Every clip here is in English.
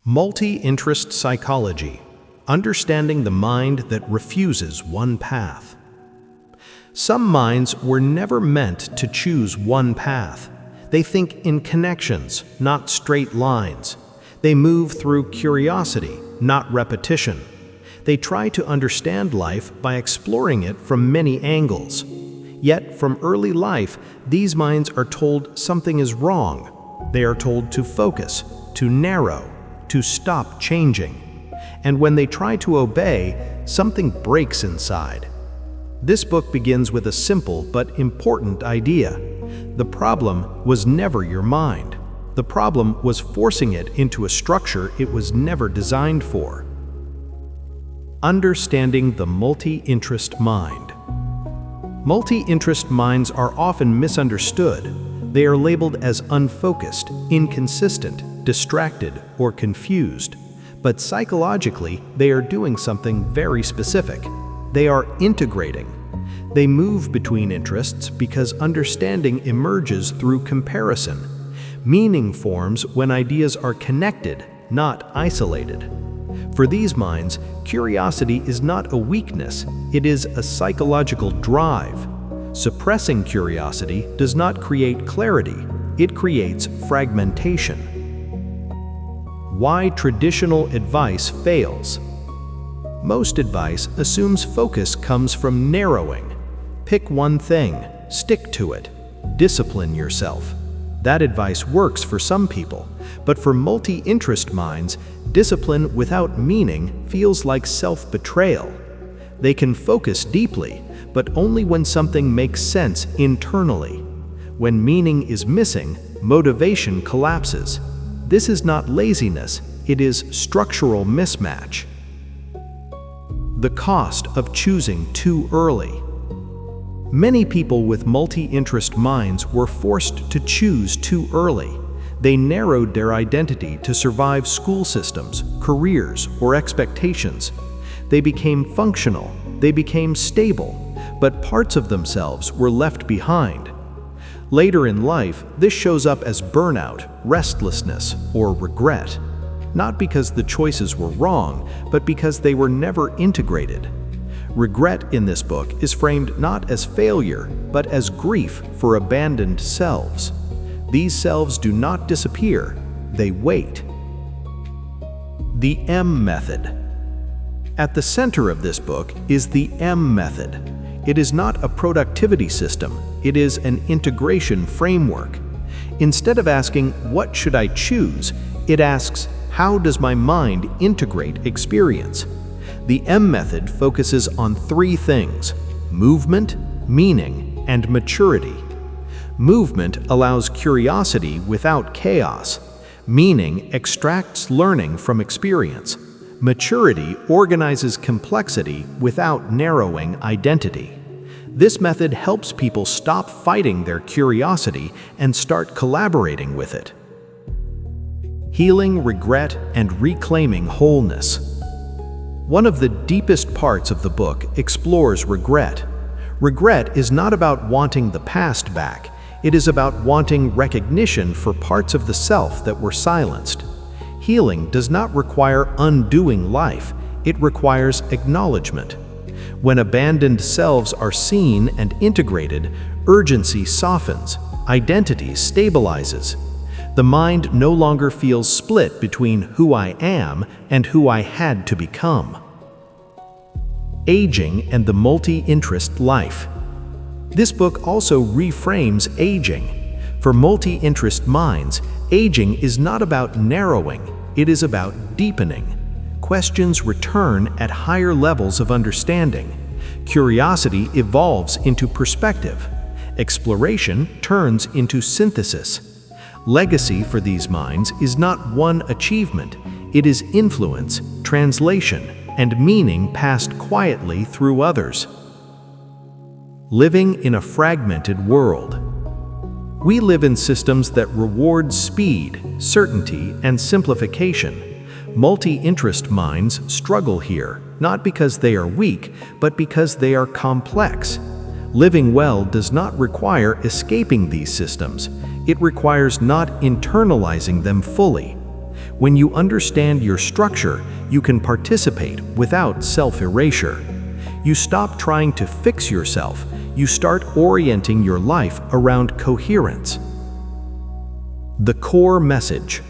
Multi-interest psychology, understanding the mind that refuses one path. Some minds were never meant to choose one path. They think in connections, not straight lines. They move through curiosity, not repetition. They try to understand life by exploring it from many angles. Yet, from early life, these minds are told something is wrong. They are told to focus, to narrow, to stop changing. And when they try to obey, something breaks inside. This book begins with a simple but important idea. The problem was never your mind. The problem was forcing it into a structure it was never designed for. Understanding the multi-interest mind. Multi-interest minds are often misunderstood. They are labeled as unfocused, inconsistent, distracted, or confused. But psychologically, they are doing something very specific. They are integrating. They move between interests because understanding emerges through comparison. Meaning forms when ideas are connected, not isolated. For these minds, curiosity is not a weakness, it is a psychological drive. Suppressing curiosity does not create clarity, it creates fragmentation. Why traditional advice fails. Most advice assumes focus comes from narrowing. Pick one thing, stick to it, discipline yourself. That advice works for some people, but for multi-interest minds, discipline without meaning feels like self-betrayal. They can focus deeply, but only when something makes sense internally. When meaning is missing, motivation collapses. This is not laziness, it is structural mismatch. The cost of choosing too early. Many people with multi-interest minds were forced to choose too early. They narrowed their identity to survive school systems, careers, or expectations. They became functional, they became stable, but parts of themselves were left behind. Later in life, this shows up as burnout, restlessness, or regret. Not because the choices were wrong, but because they were never integrated. Regret in this book is framed not as failure, but as grief for abandoned selves. These selves do not disappear, they wait. The M method. At the center of this book is the M method. It is not a productivity system, it is an integration framework. Instead of asking, "What should I choose?" it asks, "How does my mind integrate experience?" The M method focuses on three things: movement, meaning, and maturity. Movement allows curiosity without chaos. Meaning extracts learning from experience. Maturity organizes complexity without narrowing identity. This method helps people stop fighting their curiosity and start collaborating with it. Healing regret and reclaiming wholeness. One of the deepest parts of the book explores regret. Regret is not about wanting the past back, it is about wanting recognition for parts of the self that were silenced. Healing does not require undoing life, it requires acknowledgement. When abandoned selves are seen and integrated, urgency softens, identity stabilizes. The mind no longer feels split between who I am and who I had to become. Aging and the multi-interest life. This book also reframes aging. For multi-interest minds, aging is not about narrowing, it is about deepening. Questions return at higher levels of understanding. Curiosity evolves into perspective. Exploration turns into synthesis. Legacy for these minds is not one achievement, it is influence, translation, and meaning passed quietly through others. Living in a fragmented world. We live in systems that reward speed, certainty, and simplification. Multi-interest minds struggle here, not because they are weak, but because they are complex. Living well does not require escaping these systems. It requires not internalizing them fully. When you understand your structure, you can participate without self-erasure. You stop trying to fix yourself. You start orienting your life around coherence. The core message.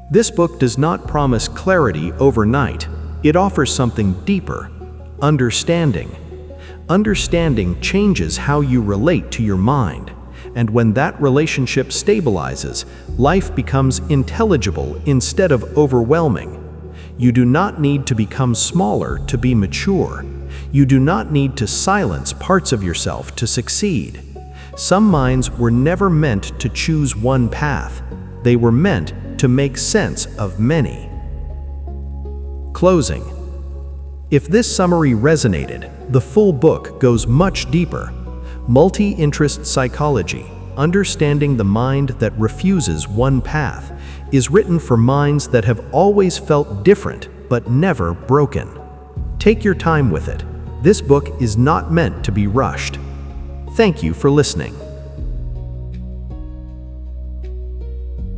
This book does not promise clarity overnight. It offers something deeper: understanding. Understanding changes how you relate to your mind, and when that relationship stabilizes, life becomes intelligible instead of overwhelming. You do not need to become smaller to be mature. You do not need to silence parts of yourself to succeed. Some minds were never meant to choose one path. They were meant to make sense of many. Closing. If this summary resonated, the full book goes much deeper. Multi-interest psychology, understanding the mind that refuses one path, is written for minds that have always felt different but never broken. Take your time with it. This book is not meant to be rushed. Thank you for listening.